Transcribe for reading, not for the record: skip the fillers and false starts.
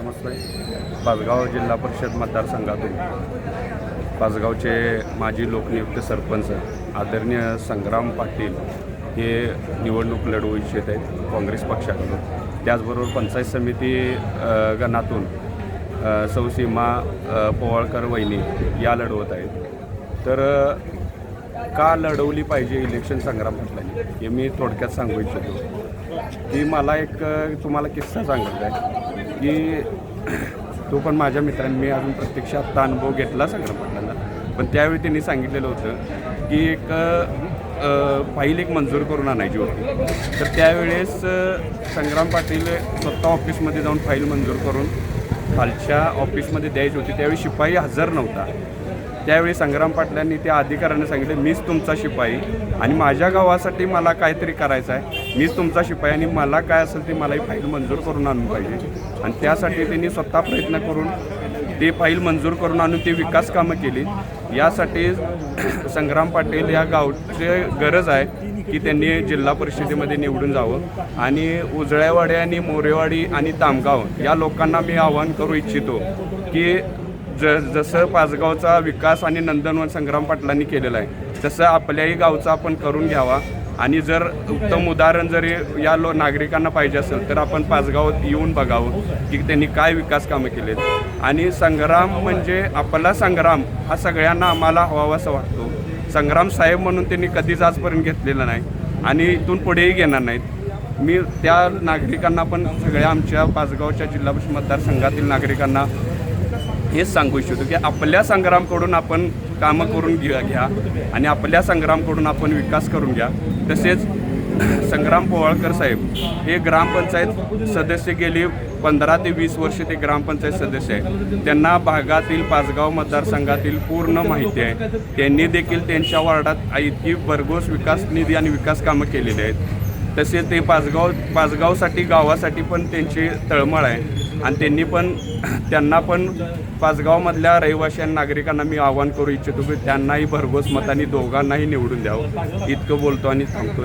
नमस्ते. पाचगाव जिल्हा परिषद मतदारसंघातून पाचगावचे माजी लोकनियुक्त सरपंच आदरणीय संग्राम पाटील हे निवडणूक लढवू इच्छित आहेत काँग्रेस पक्षाकडून. त्याचबरोबर पंचायत समिती गणातून सौ सीमा पोवाळकर वहिनी या लढवत आहेत. तर का लढवली पाहिजे इलेक्शन संग्राम पाटलांनी हे मी थोडक्यात सांगू इच्छितो. की मला एक तुम्हाला किस्सा सांगायचा आहे की तो पण माझ्या मित्रांनी, मी अजून प्रत्यक्षात आत्ता अनुभव घेतला संग्राम पाटलांना, पण त्यावेळी त्यांनी सांगितलेलं होतं की एक फाईल एक मंजूर करून आणायची होती. तर त्यावेळेस संग्राम पाटील स्वतः ऑफिसमध्ये जाऊन फाईल मंजूर करून खालच्या ऑफिसमध्ये द्यायची होती. त्यावेळी शिपाई हजर नव्हता. त्यावेळी संग्राम पाटलांनी त्या अधिकाऱ्याने सांगितलं, मीच तुमचा शिपाई आणि माझ्या गावासाठी मला काहीतरी करायचं आहे, मीच तुमचा शिपाई आणि मला काय असेल ते मला ही फाईल मंजूर करून आणून पाहिजे. आणि त्यासाठी त्यांनी स्वतः प्रयत्न करून ते फाईल मंजूर करून आणून ते विकास कामं केली. यासाठी संग्राम पाटील या गावची गरज आहे की त्यांनी जिल्हा परिषदेमध्ये निवडून जावं. आणि उजळ्यावाडी आणि मोरेवाडी आणि तामगाव या लोकांना मी आवाहन करू इच्छितो की जसं पाचगावचा विकास आणि नंदनवन संग्राम पाटलांनी केलेला आहे तसं आपल्याही गावचा आपण करून घ्यावा. आणि जर उत्तम उदाहरण जरी या नागरिकांना पाहिजे असेल तर आपण पाचगावात येऊन बघावं की त्यांनी काय विकास कामं केलेत. आणि संग्राम म्हणजे आपला संग्राम हा सगळ्यांना आम्हाला हवावासा वाटतो. संग्राम साहेब म्हणून त्यांनी कधीच आजपर्यंत घेतलेला नाही आणि इथून पुढेही घेणार नाहीत. मी त्या नागरिकांना पण सगळ्या आमच्या पाचगावच्या जिल्हा परिषद मतदारसंघातील नागरिकांना हेच सांगू इच्छितो की आपल्या संग्रामकडून आपण कामं करून घ्या आणि आपल्या संग्रामकडून आपण विकास करून घ्या. तसेच संग्राम पोवाळकर साहेब हे ग्रामपंचायत सदस्य गेली 15 ते 20 वर्षे ते ग्रामपंचायत सदस्य आहेत. त्यांना भागातील पाचगाव मतदारसंघातील पूर्ण माहिती आहे. त्यांनी देखील त्यांच्या वार्डात इतकी भरघोस विकास निधी आणि विकास कामं केलेली आहेत. तसेच ते पाचगावसाठी गावासाठी पण त्यांची तळमळ आहे आणि त्यांना पण पाचगावमधल्या रहिवाशी आणि नागरिकांना मी आवाहन करू इच्छितो की त्यांनाही भरघोस मतांनी दोघांनाही निवडून द्यावं. इतकं बोलतो आणि थांबतो.